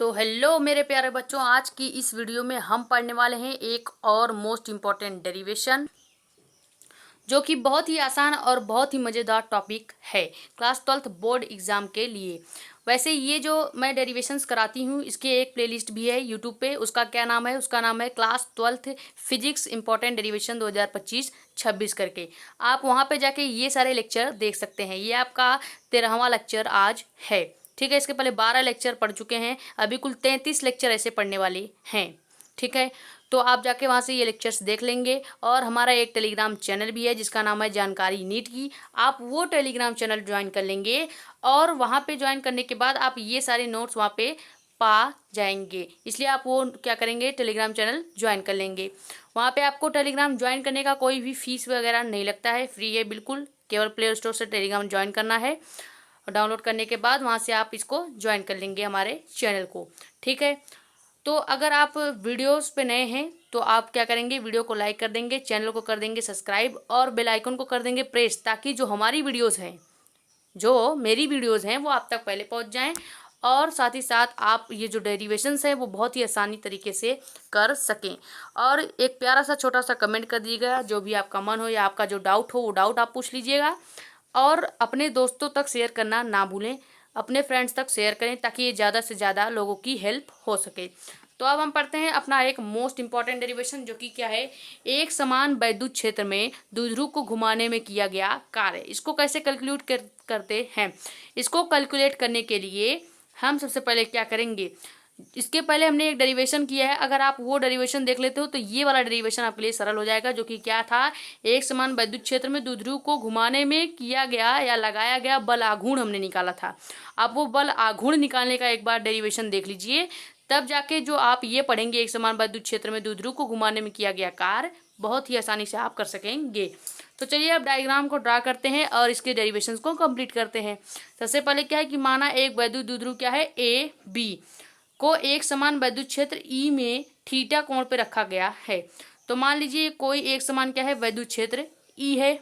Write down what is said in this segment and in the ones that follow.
तो हेलो मेरे प्यारे बच्चों, आज की इस वीडियो में हम पढ़ने वाले हैं एक और मोस्ट इम्पॉर्टेंट डेरिवेशन, जो कि बहुत ही आसान और बहुत ही मज़ेदार टॉपिक है क्लास 12th बोर्ड एग्ज़ाम के लिए। वैसे ये जो मैं डेरिवेशंस कराती हूँ, इसके एक प्लेलिस्ट भी है यूट्यूब पे। उसका क्या नाम है? उसका नाम है class 12th physics important derivation 2025-26 करके। आप वहाँ पे जाके ये सारे लेक्चर देख सकते हैं। ये आपका 13वां लेक्चर आज है, ठीक है। इसके पहले 12 लेक्चर पढ़ चुके हैं, अभी कुल 33 लेक्चर ऐसे पढ़ने वाले हैं, ठीक है। तो आप जाके वहाँ से ये लेक्चर्स देख लेंगे। और हमारा एक टेलीग्राम चैनल भी है जिसका नाम है जानकारी नीट की। आप वो टेलीग्राम चैनल ज्वाइन कर लेंगे और वहाँ पे ज्वाइन करने के बाद आप ये सारे नोट्स वहाँ पे पा जाएंगे। इसलिए आप वो क्या करेंगे, टेलीग्राम चैनल ज्वाइन कर लेंगे। वहाँ पे आपको टेलीग्राम ज्वाइन करने का कोई भी फीस वगैरह नहीं लगता है, फ्री है बिल्कुल। केवल प्ले स्टोर से टेलीग्राम ज्वाइन करना है और डाउनलोड करने के बाद वहाँ से आप इसको ज्वाइन कर लेंगे हमारे चैनल को, ठीक है। तो अगर आप वीडियोस पे नए हैं तो आप क्या करेंगे, वीडियो को लाइक कर देंगे, चैनल को कर देंगे सब्सक्राइब और बेल आइकन को कर देंगे प्रेस, ताकि जो हमारी वीडियोस हैं, जो मेरी वीडियोस हैं, वो आप तक पहले पहुंच जाएं। और साथ ही साथ आप ये जो डेरिवेशंस है वो बहुत ही आसानी तरीके से कर सकें। और एक प्यारा सा छोटा सा कमेंट कर दीजिएगा, जो भी आपका मन हो या आपका जो डाउट हो वो डाउट आप पूछ लीजिएगा। और अपने दोस्तों तक शेयर करना ना भूलें, अपने फ्रेंड्स तक शेयर करें ताकि ये ज़्यादा से ज़्यादा लोगों की हेल्प हो सके। तो अब हम पढ़ते हैं अपना एक मोस्ट इंपॉर्टेंट डेरिवेशन, जो कि क्या है, एक समान वैद्युत क्षेत्र में द्विध्रुव को घुमाने में किया गया कार्य। इसको कैसे कैलकुलेट करते हैं? इसको कैलकुलेट करने के लिए हम सबसे पहले क्या करेंगे, इसके पहले हमने एक डेरिवेशन किया है। अगर आप वो डेरिवेशन देख लेते हो तो ये वाला डेरिवेशन आपके लिए सरल हो जाएगा, जो कि क्या था, एक समान वैद्युत क्षेत्र में द्विध्रुव को घुमाने में किया गया या लगाया गया बल आघूर्ण हमने निकाला था। आप वो बल आघूर्ण निकालने का एक बार डेरिवेशन देख लीजिए, तब जाके जो आप ये पढ़ेंगे एक समान वैद्युत क्षेत्र में द्विध्रुव को घुमाने में किया गया कार्य, बहुत ही आसानी से आप कर सकेंगे। तो चलिए अब डायग्राम को ड्रा करते हैं और इसके डेरिवेशंस को कंप्लीट करते हैं। सबसे पहले क्या है कि माना एक वैद्युत द्विध्रुव क्या है, ए बी को एक समान वैद्युत क्षेत्र ई में थीटा कोण पे रखा गया है। तो मान लीजिए कोई एक समान क्या है, वैद्युत क्षेत्र ई है।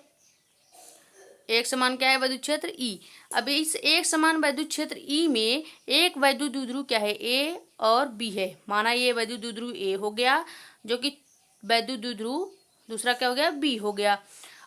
एक समान क्या है, वैद्युत क्षेत्र ई। अब इस एक समान वैद्युत क्षेत्र ई में एक वैद्युत द्विध्रुव क्या है, ए और बी है। माना ये वैद्युत द्विध्रुव ए हो गया, जो कि वैद्युत द्विध्रुव दूसरा क्या हो गया, बी हो गया।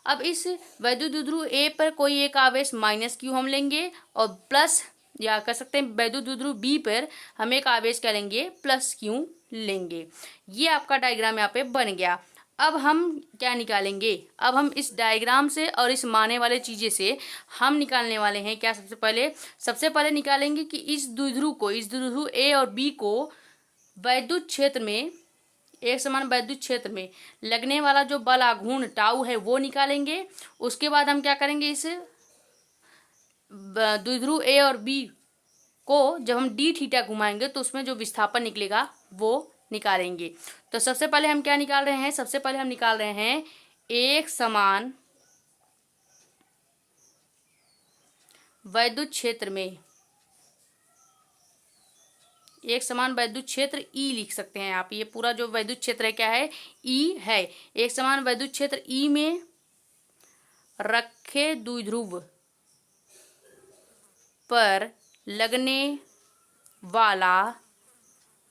अब इस वैद्युत द्विध्रुव ए पर कोई एक आवेश माइनस क्यू हम लेंगे और प्लस, या कर सकते हैं वैद्युत द्विध्रुव बी पर हम एक आवेश क्या लेंगे, प्लस क्यू लेंगे। ये आपका डायग्राम यहाँ पे बन गया। अब हम क्या निकालेंगे, अब हम इस डायग्राम से और इस माने वाले चीज़ें से हम निकालने वाले हैं क्या, सबसे पहले निकालेंगे कि इस द्विध्रुव ए और बी को वैद्युत क्षेत्र में, एक समान वैद्युत क्षेत्र में लगने वाला जो बल आघूर्ण टाउ है वो निकालेंगे। उसके बाद हम क्या करेंगे, इस द्विध्रुव ए और बी को जब हम डी थीटा घुमाएंगे तो उसमें जो विस्थापन निकलेगा वो निकालेंगे। तो सबसे पहले हम क्या निकाल रहे हैं, सबसे पहले हम निकाल रहे हैं एक समान वैद्युत क्षेत्र में, एक समान वैद्युत क्षेत्र ई लिख सकते हैं आप। ये पूरा जो वैद्युत क्षेत्र है क्या है, ई है। एक समान वैद्युत क्षेत्र ई में रखे द्विध्रुव पर लगने वाला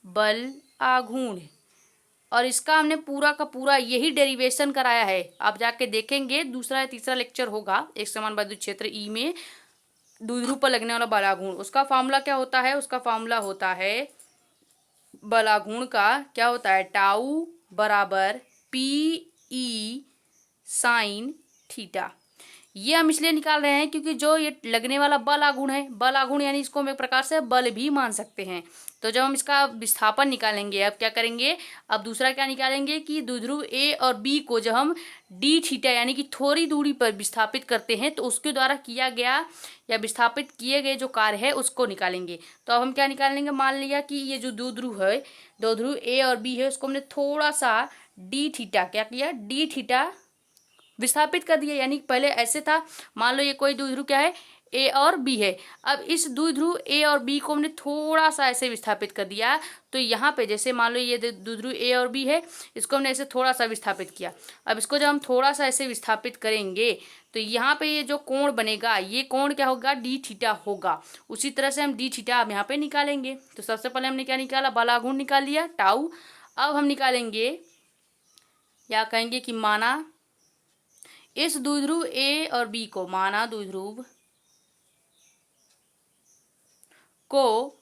बल आघूर्ण, और इसका हमने पूरा का पूरा यही डेरिवेशन कराया है। आप जाके देखेंगे, दूसरा या तीसरा लेक्चर होगा एक समान वैद्युत क्षेत्र ई में द्विध्रुव पर लगने वाला बल आघूर्ण। उसका फॉर्मूला क्या होता है, उसका फॉर्मूला होता है, बल आघूर्ण का क्या होता है, टाउ बराबर पी ई साइन थीटा। ये हम इसलिए निकाल रहे हैं क्योंकि जो ये लगने वाला बल आघूर्ण है, बल आघूर्ण यानी इसको हम एक प्रकार से बल भी मान सकते हैं। तो जब हम इसका विस्थापन निकालेंगे, अब क्या करेंगे, अब दूसरा क्या निकालेंगे कि द्विध्रुव ए और बी को जब हम डी थीटा यानी कि थोड़ी दूरी पर विस्थापित करते हैं तो उसके द्वारा किया गया या विस्थापित किए गए जो कार्य है उसको निकालेंगे। तो अब हम क्या निकालेंगे, मान लिया कि ये जो द्विध्रुव ए और बी है उसको हमने थोड़ा सा डी थीटा क्या किया, डी थीटा विस्थापित कर दिया। यानी पहले ऐसे था, मान लो ये कोई द्विध्रुव क्या है, ए और बी है। अब इस द्विध्रुव ए और बी को हमने थोड़ा सा ऐसे विस्थापित कर दिया, तो यहाँ पे जैसे मान लो ये द्विध्रुव ए और बी है, इसको हमने ऐसे थोड़ा सा विस्थापित किया। अब इसको जब हम थोड़ा सा ऐसे विस्थापित करेंगे तो यहाँ पे ये जो कोण बनेगा, ये कोण क्या होगा, डी थीटा होगा। उसी तरह से हम डी थीटा अब यहाँ पे निकालेंगे। तो सबसे पहले हमने क्या निकाला, बल आघूर्ण निकाल लिया टाउ। अब हम निकालेंगे या कहेंगे कि माना इस द्विध्रुव ए और बी को, माना द्विध्रुव को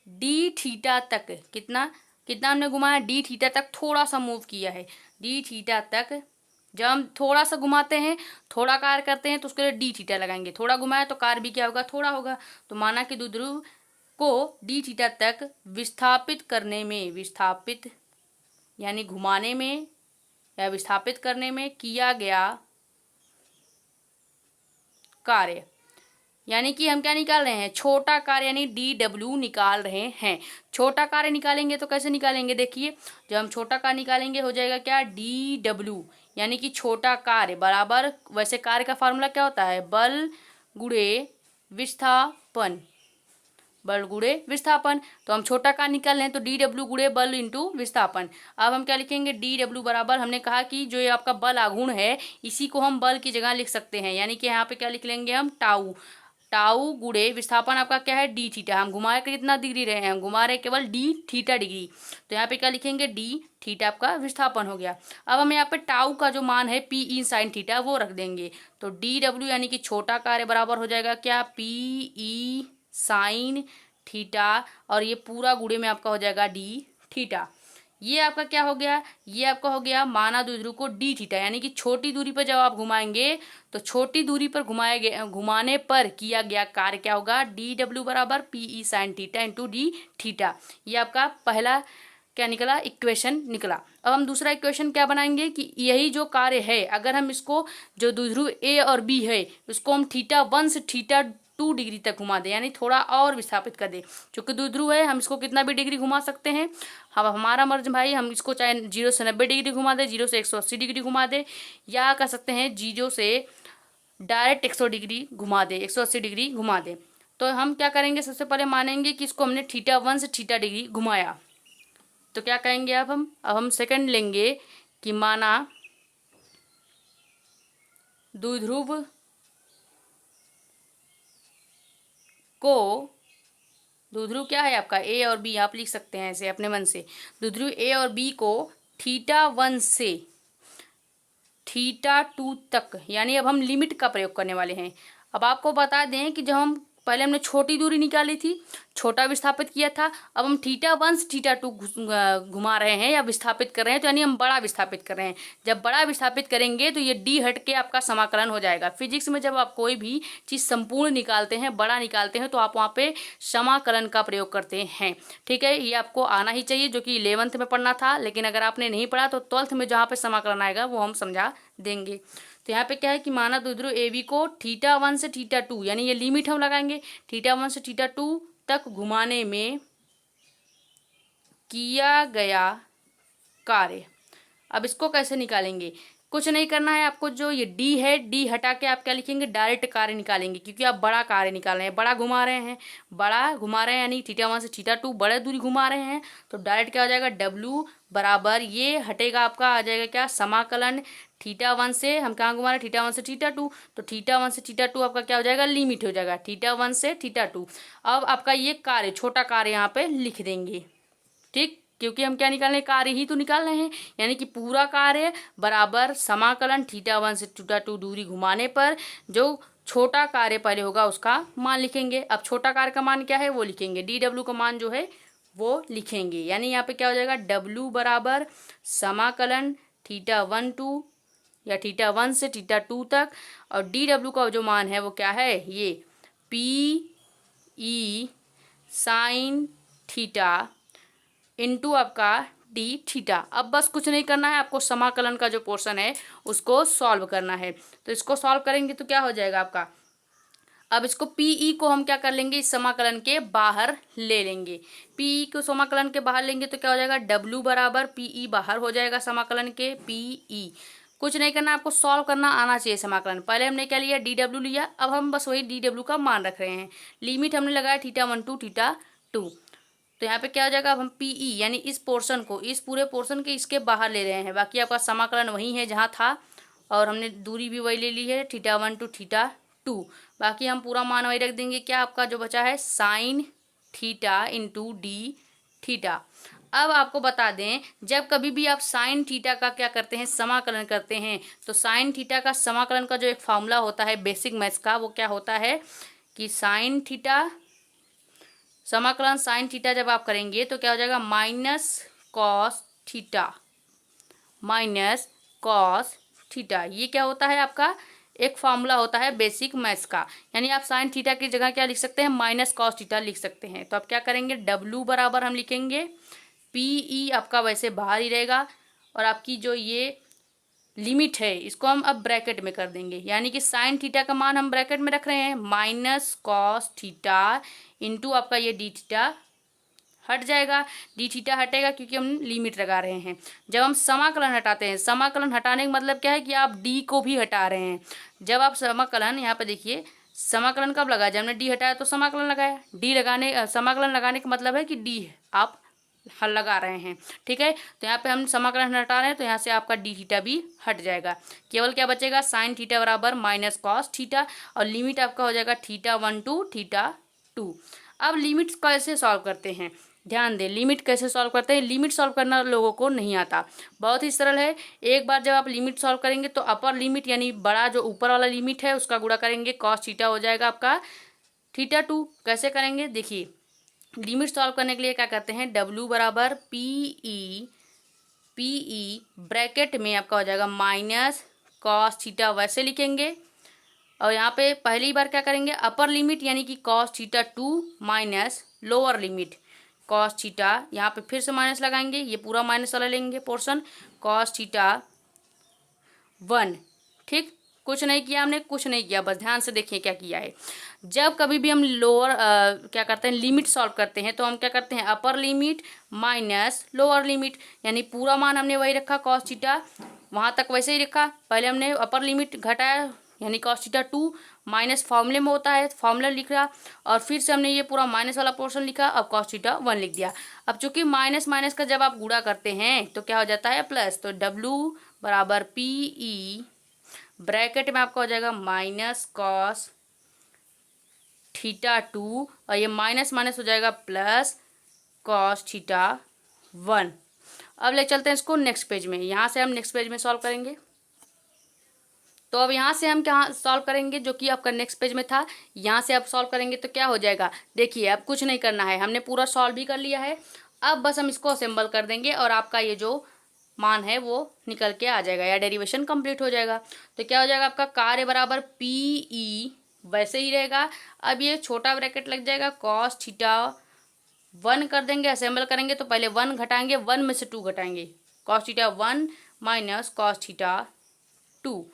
डी थीटा तक, कितना कितना हमने घुमाया, डी थीटा तक थोड़ा सा मूव किया है। डी थीटा तक जब हम थोड़ा सा घुमाते हैं, थोड़ा कार्य करते हैं, तो उसके लिए डी थीटा लगाएंगे। थोड़ा घुमाया तो कार्य भी क्या होगा, थोड़ा होगा। तो माना कि द्विध्रुव को डी थीटा तक विस्थापित करने में, विस्थापित यानी घुमाने में या विस्थापित करने में किया गया कार्य, यानी कि हम क्या निकाल रहे हैं, छोटा कार्य यानी डी डब्ल्यू निकाल रहे हैं। छोटा कार्य निकालेंगे तो कैसे निकालेंगे, देखिए जब हम छोटा कार्य निकालेंगे हो जाएगा क्या, डी डब्ल्यू यानी कि छोटा कार्य बराबर, वैसे कार्य का फार्मूला क्या होता है, बल गुणे विस्थापन, बल गुणे विस्थापन। तो हम छोटा कार्य निकाल रहे हैं तो डी डब्ल्यू गुणे बल इंटू विस्थापन। अब हम क्या लिखेंगे, डी डब्ल्यू बराबर, हमने कहा कि जो ये आपका बल आघूर्ण है इसी को हम बल की जगह लिख सकते हैं, यानी कि यहाँ पे क्या लिख लेंगे हम, टाउ। टाउ गुणे विस्थापन आपका क्या है, डी थीटा। हम घुमाए कितना डिग्री रहे हैं, हम घुमा रहे केवल डी थीटा डिग्री। तो यहाँ पे क्या लिखेंगे, डी थीटा आपका विस्थापन हो गया। अब हम यहाँ पे टाउ का जो मान है पी ई साइन थीटा वो रख देंगे। तो डी डब्ल्यू यानी कि छोटा कार्य बराबर हो जाएगा क्या, पी ई साइन थीटा, और ये पूरा गुणे में आपका हो जाएगा डी थीटा। ये आपका क्या हो गया, ये आपका हो गया माना द्विध्रुव को डी थीटा, यानी कि छोटी दूरी पर जब आप घुमाएंगे तो छोटी दूरी पर घुमाने पर किया गया कार्य क्या होगा, डी डब्ल्यू बराबर P E sine theta into D theta. ये आपका पहला क्या निकला, इक्वेशन निकला। अब हम दूसरा इक्वेशन क्या बनाएंगे कि यही जो कार्य है, अगर हम इसको जो द्विध्रुव ए और बी है उसको हम थीटा 1 से थीटा 2 डिग्री तक घुमा दे, यानी थोड़ा और विस्थापित कर दे। चूंकि द्विध्रुव है हम इसको कितना भी डिग्री घुमा सकते हैं। अब हमारा मर्ज भाई, हम इसको चाहे 0 से 90 डिग्री घुमा दे, 0 से 180 डिग्री घुमा दे, या कह सकते हैं 0 से डायरेक्ट 100 डिग्री घुमा दे, 180 डिग्री घुमा दे। तो हम क्या करेंगे, सबसे पहले मानेंगे कि इसको हमने थीटा 1 से थीटा डिग्री घुमाया। तो क्या कहेंगे अब हम सेकंड लेंगे कि माना द्विध्रुव को, द्विध्रुव क्या है आपका ए और बी, आप लिख सकते हैं ऐसे अपने मन से, द्विध्रुव ए और बी को थीटा 1 से थीटा 2 तक, यानी अब हम लिमिट का प्रयोग करने वाले हैं। अब आपको बता दें कि जब हम पहले हमने छोटी दूरी निकाली थी, छोटा विस्थापित किया था, अब हम थीटा 1 से थीटा 2 घुमा रहे हैं या विस्थापित कर रहे हैं, तो यानी हम बड़ा विस्थापित कर रहे हैं। जब बड़ा विस्थापित करेंगे तो ये डी हट के आपका समाकलन हो जाएगा। फिजिक्स में जब आप कोई भी चीज़ संपूर्ण निकालते हैं, बड़ा निकालते हैं, तो आप वहाँ पे समाकलन का प्रयोग करते हैं। ठीक है, ये आपको आना ही चाहिए, जो कि 11th में पढ़ना था, लेकिन अगर आपने नहीं पढ़ा तो 12th में जहाँ पे समाकलन आएगा वो हम समझा देंगे। तो यहाँ पे क्या है कि माना द्विध्रुव ए बी को थीटा 1 से थीटा 2, यानी ये लिमिट हम लगाएंगे, थीटा 1 से थीटा 2 तक घुमाने में किया गया कार्य। अब इसको कैसे निकालेंगे, कुछ नहीं करना है आपको, जो ये डी है डी हटा के आप क्या लिखेंगे, डायरेक्ट कार्य निकालेंगे, क्योंकि आप बड़ा कार्य निकाल रहे हैं, बड़ा घुमा रहे हैं, बड़ा घुमा रहे हैं, यानी थीटा 1 से थीटा 2 बड़े दूरी घुमा रहे हैं। तो डायरेक्ट क्या हो जाएगा, डब्ल्यू बराबर ये हटेगा आपका, आ जाएगा क्या, समाकलन थीटा 1 से हम कहाँ घुमा रहे हैं, थीटा 1 से थीटा 2, तो थीटा 1 से थीटा 2 आपका क्या हो जाएगा, लिमिट हो जाएगा थीटा 1 से थीटा 2। अब आपका ये कार्य, छोटा कार्य यहाँ पे लिख देंगे, ठीक, क्योंकि हम क्या निकाल रहे हैं, कार्य ही तो निकाल रहे हैं, यानी कि पूरा कार्य बराबर समाकलन थीटा 1 से थीटा 2 दूरी घुमाने पर जो छोटा कार्य पहले होगा उसका मान लिखेंगे। अब छोटा कार्य का मान क्या है वो लिखेंगे, डी डब्ल्यू का मान जो है वो लिखेंगे, यानी यहाँ पे क्या हो जाएगा, डब्ल्यू बराबर समाकलन थीटा 1 2 या थीटा 1 से थीटा 2 तक, और डी डब्ल्यू का जो मान है वो क्या है, ये P E sine theta into आपका डी थीटा। अब बस कुछ नहीं करना है, आपको समाकलन का जो पोर्शन है उसको सॉल्व करना है। तो इसको सॉल्व करेंगे तो क्या हो जाएगा आपका, अब इसको पीई को हम क्या कर लेंगे, इस समाकलन के बाहर ले लेंगे। पीई को समाकलन के बाहर लेंगे तो क्या हो जाएगा, डब्ल्यू बराबर पीई बाहर हो जाएगा समाकलन के, पीई कुछ नहीं करना, आपको सॉल्व करना आना चाहिए समाकलन। पहले हमने क्या लिया, डी डब्ल्यू लिया, अब हम बस वही डी डब्ल्यू का मान रख रहे हैं। लिमिट हमने लगाया θ1 to θ2, तो यहाँ पे क्या हो जाएगा, अब हम पीई यानी इस पोर्शन को, इस पूरे पोर्शन के इसके बाहर ले रहे हैं। बाकी आपका समाकलन वही है जहाँ था, और हमने दूरी भी वही ले ली है θ1 to θ2। बाकी हम पूरा मान वही रख देंगे। क्या आपका जो बचा है sine theta into D theta. अब आपको बता दें, जब कभी भी आप साइन थीटा का क्या करते हैं, समाकलन करते हैं, तो साइन थीटा का समाकलन का जो एक फॉर्मूला होता है बेसिक मैथ्स का, वो क्या होता है कि साइन थीटा समाकलन साइन थीटा जब आप करेंगे तो क्या हो जाएगा, minus cos theta, minus cos theta. ये क्या होता है, आपका एक फॉर्मूला होता है बेसिक मैथ्स का। यानी आप साइन थीटा की जगह क्या लिख सकते हैं, माइनस कॉस थीटा लिख सकते हैं। तो अब क्या करेंगे, डब्ल्यू बराबर हम लिखेंगे पीई, आपका वैसे बाहर ही रहेगा, और आपकी जो ये लिमिट है इसको हम अब ब्रैकेट में कर देंगे। यानी कि साइन थीटा का मान हम ब्रैकेट में रख रहे हैं, माइनस कॉस थीटा इंटू आपका ये डी थीटा हट जाएगा। डी थीटा हटेगा क्योंकि हम लिमिट लगा रहे हैं। जब हम समाकलन हटाते हैं, समाकलन हटाने का मतलब क्या है कि आप डी को भी हटा रहे हैं। जब आप समाकलन, यहाँ पे देखिए समाकलन कब लगाया, जब हमने डी हटाया तो समाकलन लगाया। डी लगाने समाकलन लगाने का मतलब है कि डी आप हल लगा रहे हैं, ठीक है। तो यहाँ पे हम समाकलन हटा रहे हैं, तो यहाँ से आपका डी थीटा भी हट जाएगा। केवल क्या बचेगा, साइन थीटा बराबर माइनस कॉस थीटा, और लिमिट आपका हो जाएगा θ1 to θ2। अब लिमिट कैसे सॉल्व करते हैं, ध्यान दें, लिमिट कैसे सॉल्व करते हैं। लिमिट सॉल्व करना लोगों को नहीं आता, बहुत ही सरल है। एक बार जब आप लिमिट सॉल्व करेंगे तो अपर लिमिट यानी बड़ा जो ऊपर वाला लिमिट है उसका गुणा करेंगे, कॉस थीटा हो जाएगा आपका θ2। कैसे करेंगे, देखिए लिमिट सॉल्व करने के लिए क्या करते हैं, डब्ल्यू बराबर पीई, पीई ब्रैकेट में आपका हो जाएगा माइनस कॉस थीटा, वैसे लिखेंगे। और यहाँ पे पहली बार क्या करेंगे, अपर लिमिट यानी कि cos θ2 minus lower limit cos theta, यहाँ पे फिर से माइनस लगाएंगे, ये पूरा माइनस वाला लेंगे पोर्शन, कॉस θ1। ठीक, कुछ नहीं किया हमने, कुछ नहीं किया, बस ध्यान से देखिए क्या किया है। जब कभी भी हम लोअर क्या करते हैं, लिमिट सॉल्व करते हैं, तो हम क्या करते हैं, upper limit minus lower limit, यानी पूरा मान हमने वही रखा कॉस थीटा, वहाँ तक वैसे ही रखा। पहले हमने अपर लिमिट घटाया यानी कॉस θ2 माइनस फॉर्मूले में होता है, फॉर्मूला लिख रहा, और फिर से हमने ये पूरा माइनस वाला पोर्शन लिखा, अब कॉस θ1 लिख दिया। अब चूंकि माइनस माइनस का जब आप गुणा करते हैं तो क्या हो जाता है, प्लस। तो डब्ल्यू बराबर पीई ब्रैकेट में आपका हो जाएगा माइनस कॉस θ2, और ये माइनस माइनस हो जाएगा प्लस कॉस θ1। अब ले चलते हैं इसको नेक्स्ट पेज में, यहाँ से हम नेक्स्ट पेज में सॉल्व करेंगे। तो अब यहाँ से हम क्या सॉल्व करेंगे, जो कि आपका नेक्स्ट पेज में था, यहाँ से आप सॉल्व करेंगे तो क्या हो जाएगा, देखिए अब कुछ नहीं करना है, हमने पूरा सॉल्व भी कर लिया है। अब बस हम इसको असेंबल कर देंगे और आपका ये जो मान है वो निकल के आ जाएगा, या डेरिवेशन कंप्लीट हो जाएगा। तो क्या हो जाएगा, आपका कार्य बराबर पीई वैसे ही रहेगा। अब ये छोटा ब्रैकेट लग जाएगा, कॉस θ1 कर देंगे, असेंबल करेंगे तो पहले 1 घटाएंगे, 1 में से 2 घटाएंगे, कॉस θ1 माइनस कॉस θ2।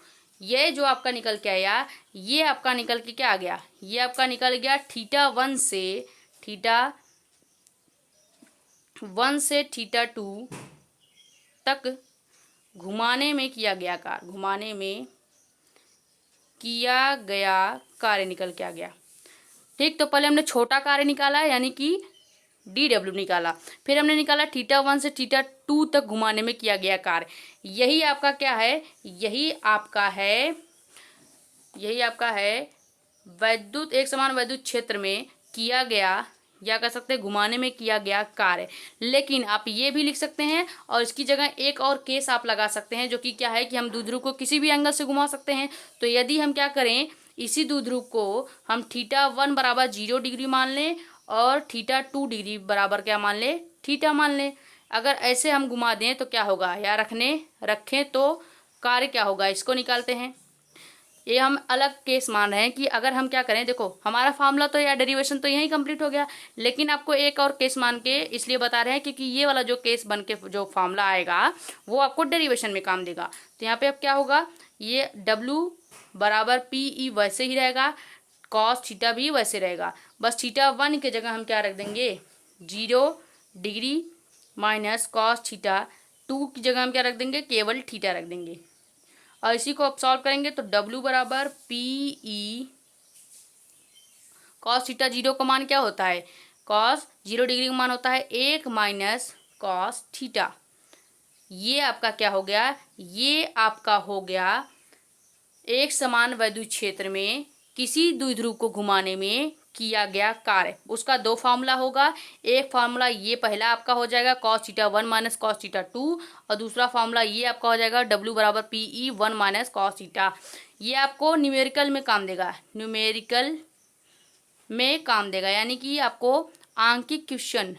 ये जो आपका निकल के आया, ये आपका निकल के क्या आ गया, ये आपका निकल गया θ1 से θ2 तक घुमाने में किया गया कार्य, घुमाने में किया गया कार्य निकल के आ गया। ठीक, तो पहले हमने छोटा कार्य निकाला यानी कि डी डब्ल्यू निकाला, फिर हमने निकाला θ1 से θ2 तक घुमाने में किया गया कार्य। यही आपका क्या है, यही आपका है वैद्युत एक समान वैद्युत क्षेत्र में किया गया, या कह सकते हैं घुमाने में किया गया कार्य। लेकिन आप ये भी लिख सकते हैं और इसकी जगह एक और केस आप लगा सकते हैं, जो कि क्या है कि हम द्विध्रुव को किसी भी एंगल से घुमा सकते हैं। तो यदि हम क्या करें, इसी द्विध्रुव को हम θ1 बराबर 0 डिग्री मान लें और θ2 डिग्री बराबर क्या मान लें, थीटा मान लें। अगर ऐसे हम घुमा दें तो क्या होगा, या रखें तो कार्य क्या होगा, इसको निकालते हैं। ये हम अलग केस मान रहे हैं कि अगर हम क्या करें, देखो हमारा फार्मूला तो या डेरिवेशन तो यहीं कंप्लीट हो गया, लेकिन आपको एक और केस मान के इसलिए बता रहे हैं क्योंकि ये वाला जो केस बन के जो फार्मूला आएगा वो आपको डेरिवेशन में काम देगा। तो यहाँ पे अब क्या होगा, ये W बराबर PE वैसे ही रहेगा, कॉस थीटा भी वैसे रहेगा, बस θ1 की जगह हम क्या रख देंगे, 0 डिग्री माइनस कॉस θ2 की जगह हम क्या रख देंगे, केवल थीटा रख देंगे। और इसी को आप सॉल्व करेंगे तो W बराबर पी ई कॉस थीटा 0 का मान क्या होता है, कॉस 0 डिग्री का मान होता है 1 माइनस कॉस थीटा। ये आपका क्या हो गया, ये आपका हो गया एक समान वैद्युत क्षेत्र में किसी द्विध्रुव को घुमाने में किया गया कार्य। उसका दो फार्मूला होगा, एक फार्मूला ये पहला आपका हो जाएगा cos theta 1 minus cos theta 2, और दूसरा फार्मूला ये आपका हो जाएगा W बराबर P E 1 minus cos theta. ये आपको न्यूमेरिकल में काम देगा, न्यूमेरिकल में काम देगा, यानी कि आपको आंकिक क्वेश्चन,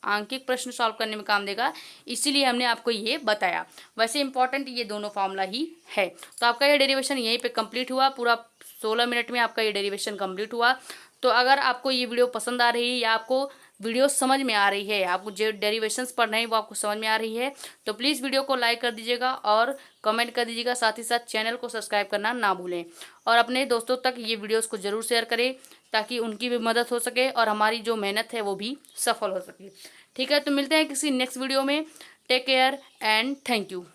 आंकिक प्रश्न सॉल्व करने में काम देगा, इसीलिए हमने आपको ये बताया। वैसे इंपॉर्टेंट ये दोनों फार्मूला ही है। तो आपका ये डेरिवेशन यहीं पे कंप्लीट हुआ, पूरा 16 मिनट में आपका ये डेरिवेशन कंप्लीट हुआ। तो अगर आपको ये वीडियो पसंद आ रही है या आपको वीडियो समझ में आ रही है, आपको जो डेरिवेशंस पढ़ रहे हैं वो आपको समझ में आ रही है, तो प्लीज़ वीडियो को लाइक कर दीजिएगा और कमेंट कर दीजिएगा। साथ ही साथ चैनल को सब्सक्राइब करना ना भूलें और अपने दोस्तों तक ये वीडियोस को ज़रूर शेयर करें ताकि उनकी भी मदद हो सके और हमारी जो मेहनत है वो भी सफल हो सके। ठीक है, तो मिलते हैं किसी नेक्स्ट वीडियो में। Take care and thank you.